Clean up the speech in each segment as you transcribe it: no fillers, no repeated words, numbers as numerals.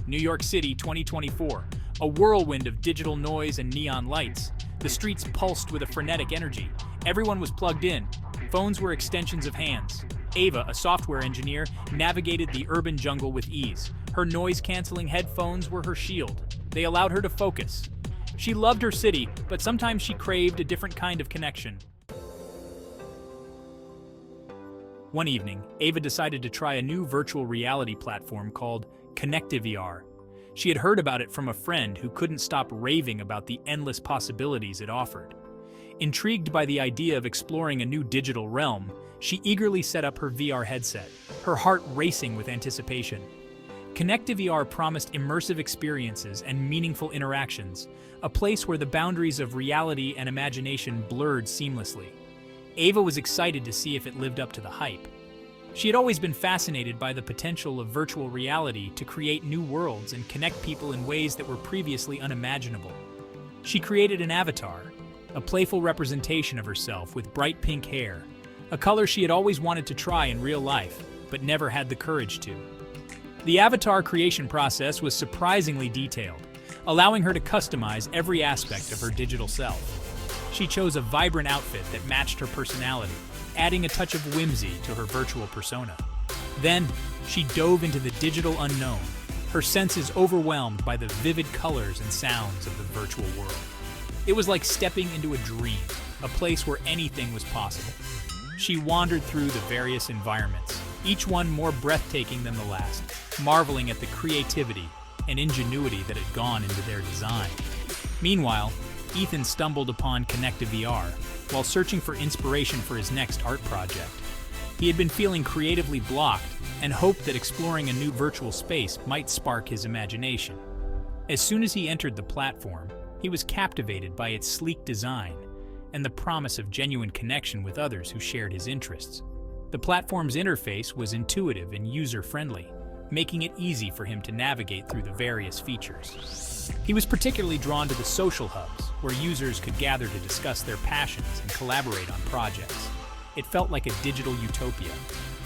New York City 2024. A whirlwind of digital noise and neon lights. The streets pulsed with a frenetic energy. Everyone was plugged in. Phones were extensions of hands. Ava, a software engineer, navigated the urban jungle with ease. Her noise-canceling headphones were her shield. They allowed her to focus. She loved her city, but sometimes she craved a different kind of connection. One evening, Ava decided to try a new virtual reality platform called ConnectiveVR. She had heard about it from a friend who couldn't stop raving about the endless possibilities it offered. Intrigued by the idea of exploring a new digital realm, she eagerly set up her VR headset, her heart racing with anticipation. ConnectiveVR promised immersive experiences and meaningful interactions, a place where the boundaries of reality and imagination blurred seamlessly. Ava was excited to see if it lived up to the hype. She had always been fascinated by the potential of virtual reality to create new worlds and connect people in ways that were previously unimaginable. She created an avatar, a playful representation of herself with bright pink hair, a color she had always wanted to try in real life, but never had the courage to. The avatar creation process was surprisingly detailed, allowing her to customize every aspect of her digital self. She chose a vibrant outfit that matched her personality, adding a touch of whimsy to her virtual persona. Then, she dove into the digital unknown, her senses overwhelmed by the vivid colors and sounds of the virtual world. It was like stepping into a dream, a place where anything was possible. She wandered through the various environments, each one more breathtaking than the last, marveling at the creativity and ingenuity that had gone into their design. Meanwhile, Ethan stumbled upon ConnectiveVR while searching for inspiration for his next art project. He had been feeling creatively blocked and hoped that exploring a new virtual space might spark his imagination. As soon as he entered the platform, he was captivated by its sleek design and the promise of genuine connection with others who shared his interests. The platform's interface was intuitive and user-friendly, making it easy for him to navigate through the various features. He was particularly drawn to the social hubs, where users could gather to discuss their passions and collaborate on projects. It felt like a digital utopia,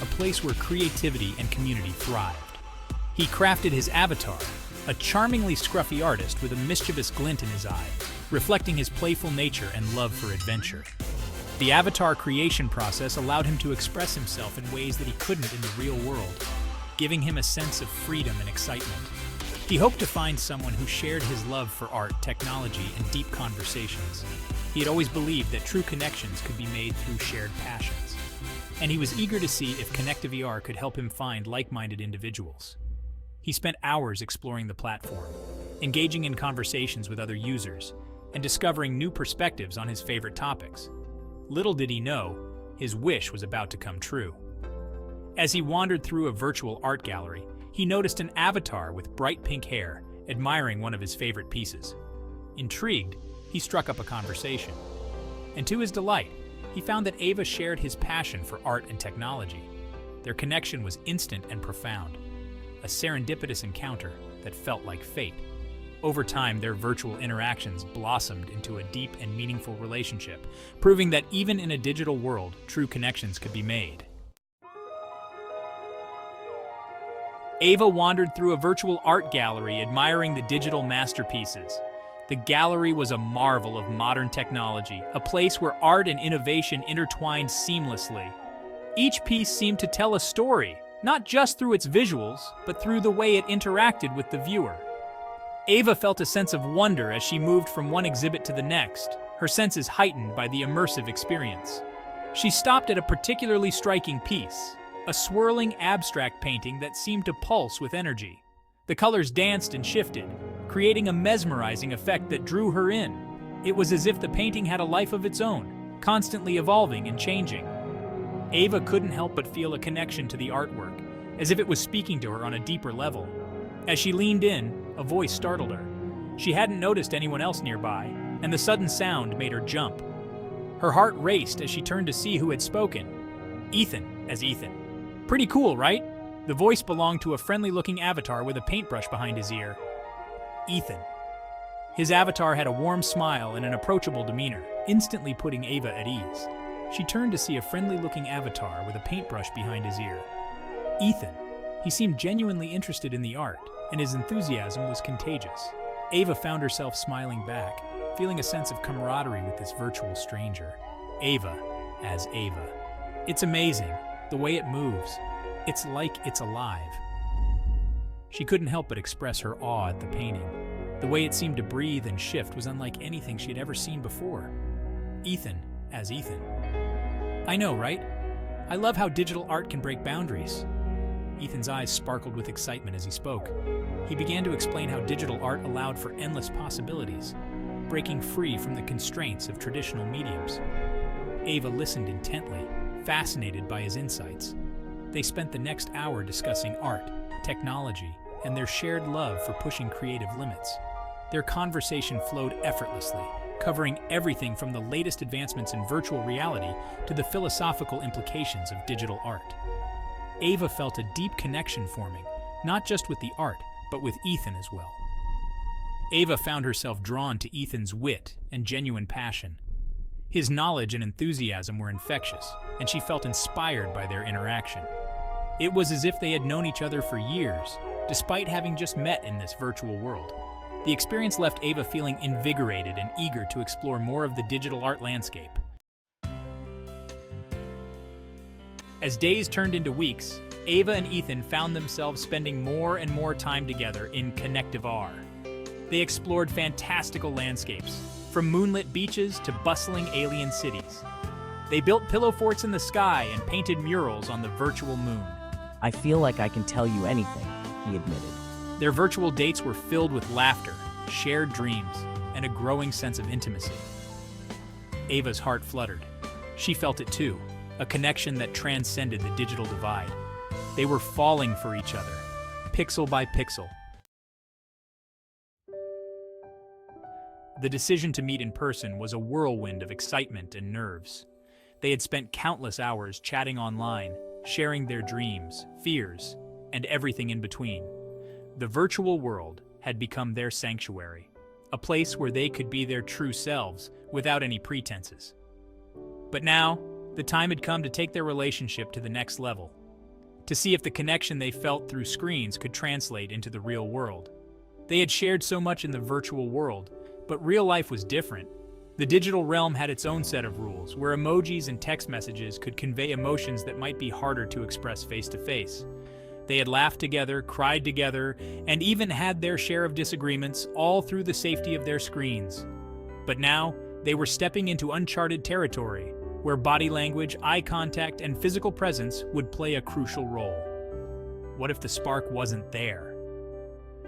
a place where creativity and community thrived. He crafted his avatar, a charmingly scruffy artist with a mischievous glint in his eye, reflecting his playful nature and love for adventure. The avatar creation process allowed him to express himself in ways that he couldn't in the real world, giving him a sense of freedom and excitement. He hoped to find someone who shared his love for art, technology, and deep conversations. He had always believed that true connections could be made through shared passions, and he was eager to see if ConnectiveVR could help him find like-minded individuals. He spent hours exploring the platform, engaging in conversations with other users, and discovering new perspectives on his favorite topics. Little did he know, his wish was about to come true. As he wandered through a virtual art gallery, he noticed an avatar with bright pink hair, admiring one of his favorite pieces. Intrigued, he struck up a conversation. And to his delight, he found that Ava shared his passion for art and technology. Their connection was instant and profound, a serendipitous encounter that felt like fate. Over time, their virtual interactions blossomed into a deep and meaningful relationship, proving that even in a digital world, true connections could be made. Ava wandered through a virtual art gallery admiring the digital masterpieces. The gallery was a marvel of modern technology, a place where art and innovation intertwined seamlessly. Each piece seemed to tell a story, not just through its visuals, but through the way it interacted with the viewer. Ava felt a sense of wonder as she moved from one exhibit to the next, her senses heightened by the immersive experience. She stopped at a particularly striking piece, a swirling abstract painting that seemed to pulse with energy. The colors danced and shifted, creating a mesmerizing effect that drew her in. It was as if the painting had a life of its own, constantly evolving and changing. Ava couldn't help but feel a connection to the artwork, as if it was speaking to her on a deeper level. As she leaned in, a voice startled her. She hadn't noticed anyone else nearby, and the sudden sound made her jump. Her heart raced as she turned to see who had spoken. Ethan, as Ethan. Pretty cool, right? The voice belonged to a friendly-looking avatar with a paintbrush behind his ear. Ethan. His avatar had a warm smile and an approachable demeanor, instantly putting Ava at ease. She turned to see a friendly-looking avatar with a paintbrush behind his ear. Ethan. He seemed genuinely interested in the art. and his enthusiasm was contagious. Ava found herself smiling back, feeling a sense of camaraderie with this virtual stranger. Ava as Ava. It's amazing, the way it moves. It's like it's alive. She couldn't help but express her awe at the painting. The way it seemed to breathe and shift was unlike anything she had ever seen before. Ethan as Ethan. I know, right? I love how digital art can break boundaries. Ethan's eyes sparkled with excitement as he spoke. He began to explain how digital art allowed for endless possibilities, breaking free from the constraints of traditional mediums. Ava listened intently, fascinated by his insights. They spent the next hour discussing art, technology, and their shared love for pushing creative limits. Their conversation flowed effortlessly, covering everything from the latest advancements in virtual reality to the philosophical implications of digital art. Ava felt a deep connection forming, not just with the art, but with Ethan as well. Ava found herself drawn to Ethan's wit and genuine passion. His knowledge and enthusiasm were infectious, and she felt inspired by their interaction. It was as if they had known each other for years, despite having just met in this virtual world. The experience left Ava feeling invigorated and eager to explore more of the digital art landscape. As days turned into weeks, Ava and Ethan found themselves spending more and more time together in Connective R. They explored fantastical landscapes, from moonlit beaches to bustling alien cities. They built pillow forts in the sky and painted murals on the virtual moon. I feel like I can tell you anything, he admitted. Their virtual dates were filled with laughter, shared dreams, and a growing sense of intimacy. Ava's heart fluttered. She felt it too, a connection that transcended the digital divide. They were falling for each other, pixel by pixel. The decision to meet in person was a whirlwind of excitement and nerves. They had spent countless hours chatting online, sharing their dreams, fears, and everything in between. The virtual world had become their sanctuary, a place where they could be their true selves without any pretenses. But now, the time had come to take their relationship to the next level, to see if the connection they felt through screens could translate into the real world. They had shared so much in the virtual world, but real life was different. The digital realm had its own set of rules, where emojis and text messages could convey emotions that might be harder to express face-to-face. They had laughed together, cried together, and even had their share of disagreements, all through the safety of their screens. But now, they were stepping into uncharted territory, where body language, eye contact, and physical presence would play a crucial role. What if the spark wasn't there?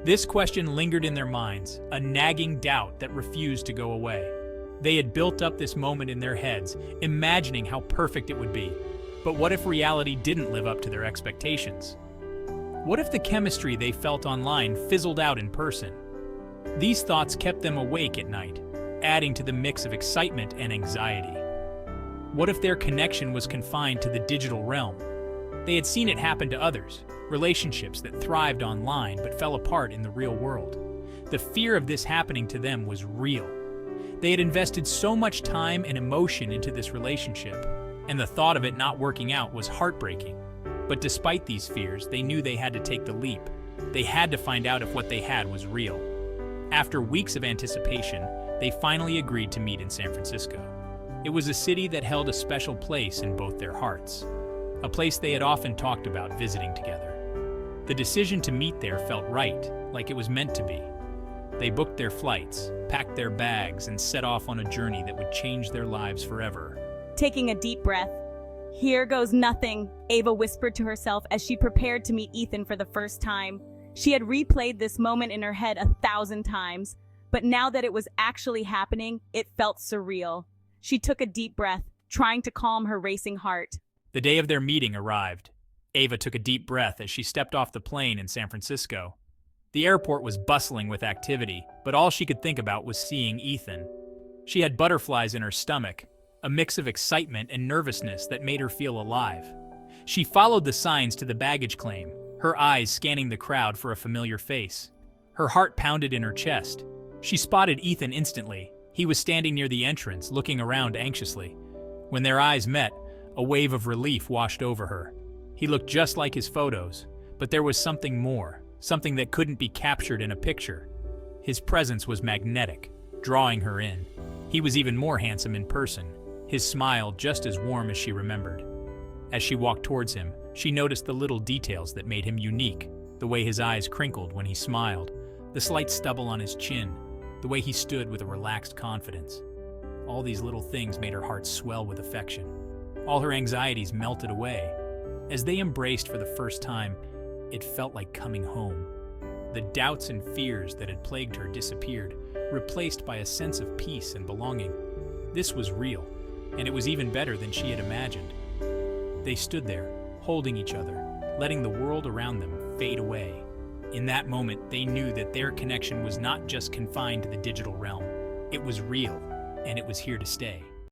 This question lingered in their minds, a nagging doubt that refused to go away. They had built up this moment in their heads, imagining how perfect it would be. But what if reality didn't live up to their expectations? What if the chemistry they felt online fizzled out in person? These thoughts kept them awake at night, adding to the mix of excitement and anxiety. What if their connection was confined to the digital realm? They had seen it happen to others, relationships that thrived online but fell apart in the real world. The fear of this happening to them was real. They had invested so much time and emotion into this relationship, and the thought of it not working out was heartbreaking. But despite these fears, they knew they had to take the leap. They had to find out if what they had was real. After weeks of anticipation, they finally agreed to meet in San Francisco. It was a city that held a special place in both their hearts, a place they had often talked about visiting together. The decision to meet there felt right, like it was meant to be. They booked their flights, packed their bags, and set off on a journey that would change their lives forever. Taking a deep breath, "Here goes nothing," Ava whispered to herself as she prepared to meet Ethan for the first time. She had replayed this moment in her head 1,000 times, but now that it was actually happening, it felt surreal. She took a deep breath, trying to calm her racing heart. The day of their meeting arrived. Ava took a deep breath as she stepped off the plane in San Francisco. The airport was bustling with activity, but all she could think about was seeing Ethan. She had butterflies in her stomach, a mix of excitement and nervousness that made her feel alive. She followed the signs to the baggage claim, her eyes scanning the crowd for a familiar face. Her heart pounded in her chest. She spotted Ethan instantly. He was standing near the entrance, looking around anxiously. When their eyes met, a wave of relief washed over her. He looked just like his photos, but there was something more. something that couldn't be captured in a picture. His presence was magnetic, drawing her in. He was even more handsome in person, his smile just as warm as she remembered. As she walked towards him, she noticed the little details that made him unique, the way his eyes crinkled when he smiled, the slight stubble on his chin, the way he stood with a relaxed confidence. All these little things made her heart swell with affection. All her anxieties melted away. As they embraced for the first time, it felt like coming home. The doubts and fears that had plagued her disappeared, replaced by a sense of peace and belonging. This was real, and it was even better than she had imagined. They stood there, holding each other, letting the world around them fade away. In that moment, they knew that their connection was not just confined to the digital realm. It was real, and it was here to stay.